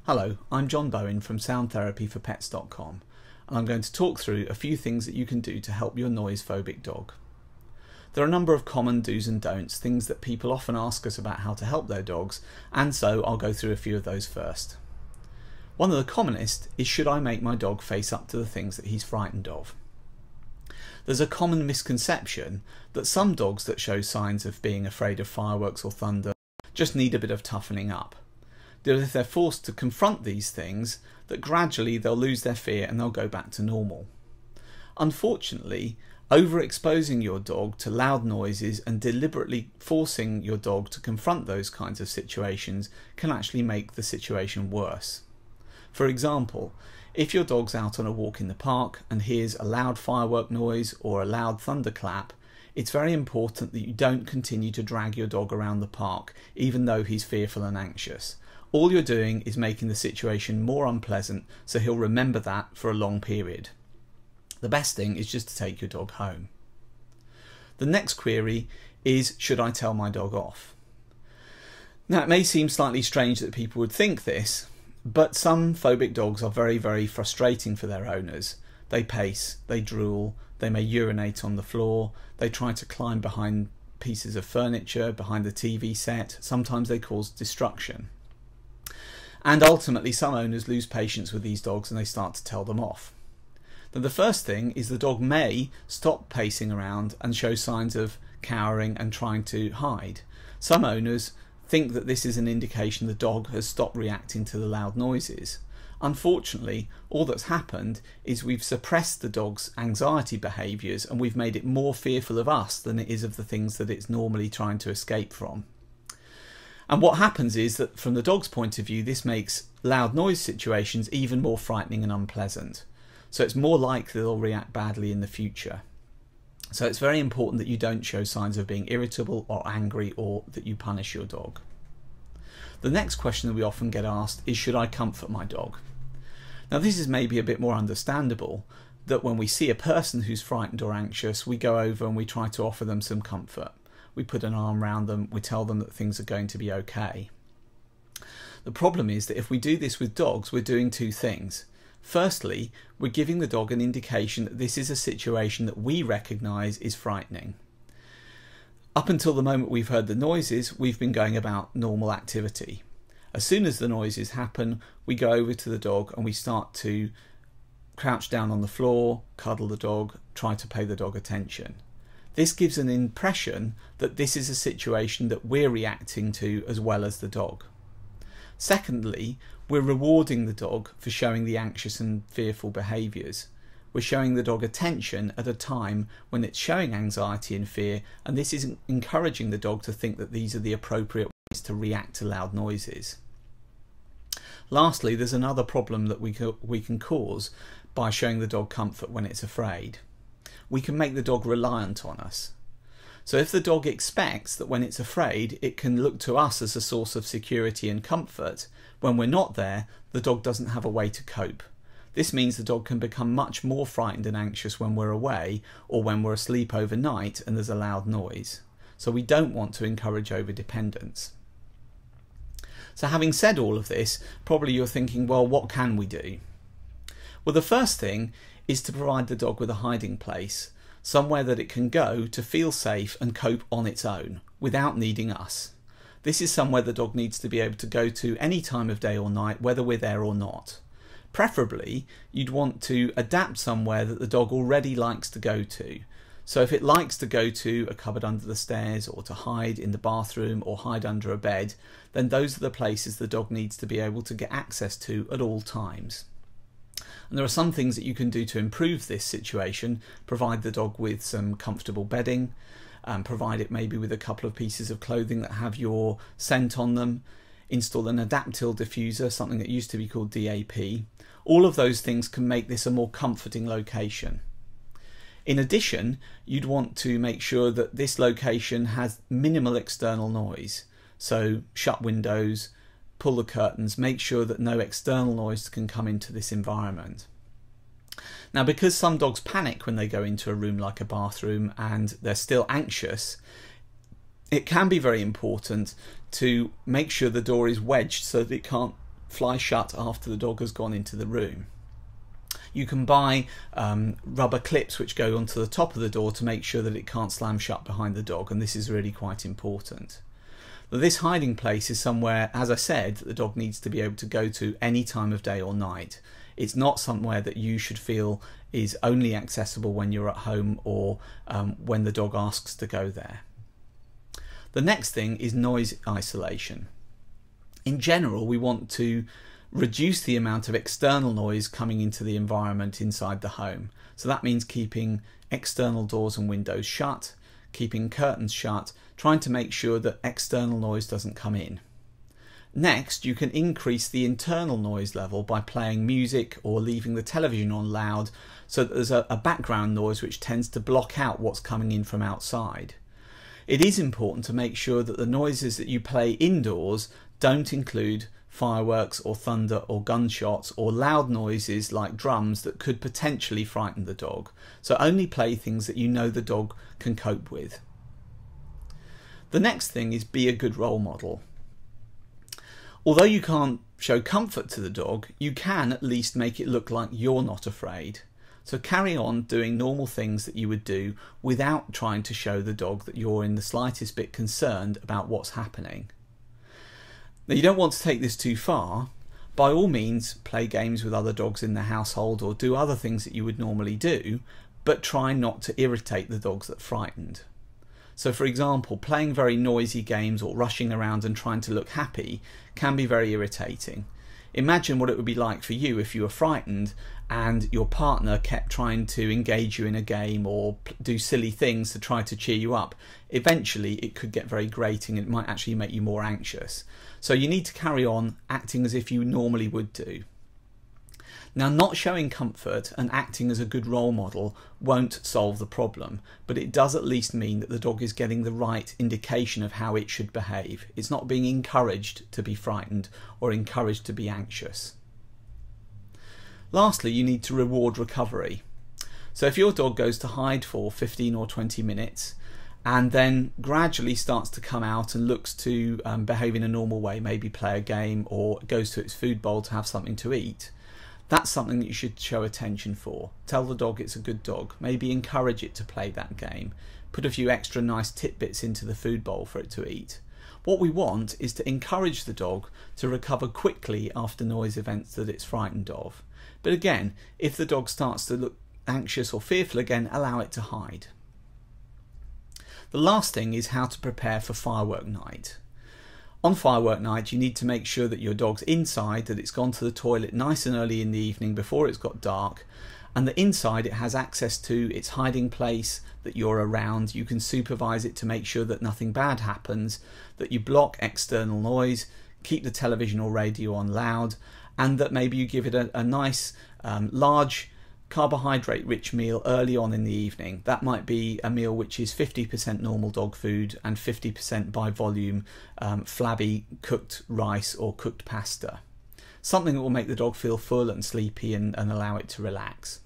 Hello, I'm John Bowen from soundtherapyforpets.com, and I'm going to talk through a few things that you can do to help your noise phobic dog. There are a number of common do's and don'ts, things that people often ask us about how to help their dogs, and so I'll go through a few of those first. One of the commonest is, should I make my dog face up to the things that he's frightened of? There's a common misconception that some dogs that show signs of being afraid of fireworks or thunder just need a bit of toughening up. That if they're forced to confront these things, that gradually they'll lose their fear and they'll go back to normal. Unfortunately, overexposing your dog to loud noises and deliberately forcing your dog to confront those kinds of situations can actually make the situation worse. For example, if your dog's out on a walk in the park and hears a loud firework noise or a loud thunderclap, it's very important that you don't continue to drag your dog around the park even though he's fearful and anxious. All you're doing is making the situation more unpleasant, so he'll remember that for a long period. The best thing is just to take your dog home. The next query is, should I tell my dog off? Now, it may seem slightly strange that people would think this, but some phobic dogs are very, very frustrating for their owners. They pace, they drool, they may urinate on the floor, they try to climb behind pieces of furniture, behind the TV set, sometimes they cause destruction. And ultimately some owners lose patience with these dogs and they start to tell them off. Then the first thing is the dog may stop pacing around and show signs of cowering and trying to hide. Some owners think that this is an indication the dog has stopped reacting to the loud noises. Unfortunately, all that's happened is we've suppressed the dog's anxiety behaviours and we've made it more fearful of us than it is of the things that it's normally trying to escape from. And what happens is that from the dog's point of view, this makes loud noise situations even more frightening and unpleasant. So it's more likely they'll react badly in the future. So it's very important that you don't show signs of being irritable or angry or that you punish your dog. The next question that we often get asked is, should I comfort my dog? Now this is maybe a bit more understandable, that when we see a person who's frightened or anxious, we go over and we try to offer them some comfort. We put an arm around them, we tell them that things are going to be okay. The problem is that if we do this with dogs, we're doing two things. Firstly, we're giving the dog an indication that this is a situation that we recognise is frightening. Up until the moment we've heard the noises, we've been going about normal activity. As soon as the noises happen, we go over to the dog and we start to crouch down on the floor, cuddle the dog, try to pay the dog attention. This gives an impression that this is a situation that we're reacting to as well as the dog. Secondly, we're rewarding the dog for showing the anxious and fearful behaviours. We're showing the dog attention at a time when it's showing anxiety and fear, and this is encouraging the dog to think that these are the appropriate ways to react to loud noises. Lastly, there's another problem that we can cause by showing the dog comfort when it's afraid. We can make the dog reliant on us. So if the dog expects that when it's afraid it can look to us as a source of security and comfort, when we're not there, the dog doesn't have a way to cope. This means the dog can become much more frightened and anxious when we're away or when we're asleep overnight and there's a loud noise. So we don't want to encourage overdependence. So having said all of this, probably you're thinking, well, what can we do? Well, the first thing is to provide the dog with a hiding place, somewhere that it can go to feel safe and cope on its own without needing us. This is somewhere the dog needs to be able to go to any time of day or night, whether we're there or not. Preferably, you'd want to adapt somewhere that the dog already likes to go to. So if it likes to go to a cupboard under the stairs or to hide in the bathroom or hide under a bed, then those are the places the dog needs to be able to get access to at all times. And there are some things that you can do to improve this situation. Provide the dog with some comfortable bedding, provide it maybe with a couple of pieces of clothing that have your scent on them, install an adaptil diffuser, something that used to be called DAP. All of those things can make this a more comforting location. In addition, you'd want to make sure that this location has minimal external noise. So shut windows, pull the curtains, make sure that no external noise can come into this environment. Now, because some dogs panic when they go into a room like a bathroom and they're still anxious, it can be very important to make sure the door is wedged so that it can't fly shut after the dog has gone into the room. You can buy rubber clips which go onto the top of the door to make sure that it can't slam shut behind the dog, and this is really quite important. But this hiding place is somewhere, as I said, that the dog needs to be able to go to any time of day or night. It's not somewhere that you should feel is only accessible when you're at home or when the dog asks to go there. The next thing is noise isolation. In general, we want to reduce the amount of external noise coming into the environment inside the home. So that means keeping external doors and windows shut, keeping curtains shut, trying to make sure that external noise doesn't come in. Next, you can increase the internal noise level by playing music or leaving the television on loud so that there's a background noise which tends to block out what's coming in from outside. It is important to make sure that the noises that you play indoors don't include fireworks or thunder or gunshots or loud noises like drums that could potentially frighten the dog. So only play things that you know the dog can cope with. The next thing is be a good role model. Although you can't show comfort to the dog, you can at least make it look like you're not afraid. So carry on doing normal things that you would do without trying to show the dog that you're in the slightest bit concerned about what's happening. Now, you don't want to take this too far. By all means, play games with other dogs in the household or do other things that you would normally do, but try not to irritate the dogs that are frightened. So for example, playing very noisy games or rushing around and trying to look happy can be very irritating. Imagine what it would be like for you if you were frightened and your partner kept trying to engage you in a game or do silly things to try to cheer you up. Eventually it could get very grating and it might actually make you more anxious. So you need to carry on acting as if you normally would do. Now, not showing comfort and acting as a good role model won't solve the problem, but it does at least mean that the dog is getting the right indication of how it should behave. It's not being encouraged to be frightened or encouraged to be anxious. Lastly, you need to reward recovery. So if your dog goes to hide for 15 or 20 minutes and then gradually starts to come out and looks to behave in a normal way, maybe play a game or goes to its food bowl to have something to eat, that's something that you should show attention for. Tell the dog it's a good dog. Maybe encourage it to play that game. Put a few extra nice tidbits into the food bowl for it to eat. What we want is to encourage the dog to recover quickly after noise events that it's frightened of. But again, if the dog starts to look anxious or fearful again, allow it to hide. The last thing is how to prepare for firework night. On firework night, you need to make sure that your dog's inside, that it's gone to the toilet nice and early in the evening before it's got dark, and that inside it has access to its hiding place, that you're around. You can supervise it to make sure that nothing bad happens, that you block external noise, keep the television or radio on loud, and that maybe you give it a nice large carbohydrate rich meal early on in the evening. That might be a meal which is 50% normal dog food and 50% by volume flabby cooked rice or cooked pasta. Something that will make the dog feel full and sleepy and allow it to relax.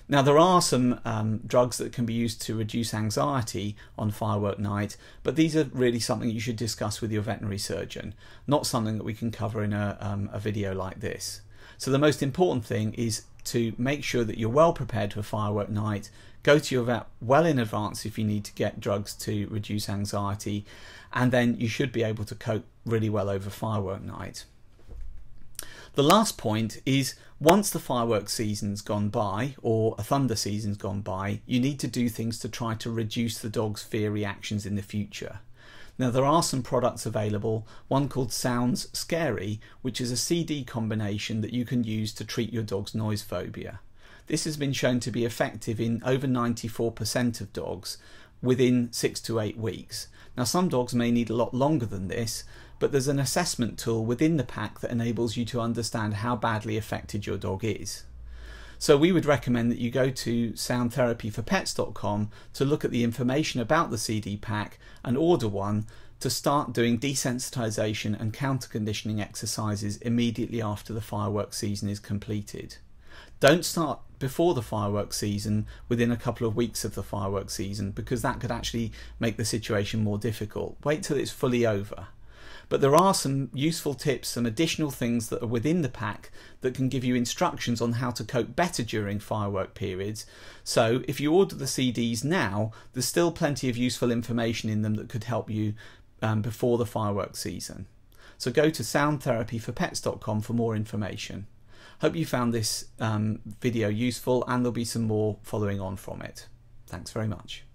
Now, there are some drugs that can be used to reduce anxiety on firework night, but these are really something you should discuss with your veterinary surgeon, not something that we can cover in a video like this. So the most important thing is to make sure that you're well prepared for firework night. Go to your vet well in advance if you need to get drugs to reduce anxiety, and then you should be able to cope really well over firework night. The last point is, once the fireworks season's gone by or a thunder season's gone by, you need to do things to try to reduce the dog's fear reactions in the future. Now, there are some products available, one called Sounds Scary, which is a CD combination that you can use to treat your dog's noise phobia. This has been shown to be effective in over 94% of dogs within 6 to 8 weeks. Now, some dogs may need a lot longer than this, but there's an assessment tool within the pack that enables you to understand how badly affected your dog is. So we would recommend that you go to soundtherapyforpets.com to look at the information about the CD pack and order one to start doing desensitization and counter conditioning exercises immediately after the fireworks season is completed. Don't start before the fireworks season, within a couple of weeks of the fireworks season, because that could actually make the situation more difficult. Wait till it's fully over. But there are some useful tips, some additional things that are within the pack that can give you instructions on how to cope better during firework periods. So if you order the CDs now, there's still plenty of useful information in them that could help you before the fireworks season. So go to soundtherapyforpets.com for more information. Hope you found this video useful, and there'll be some more following on from it. Thanks very much.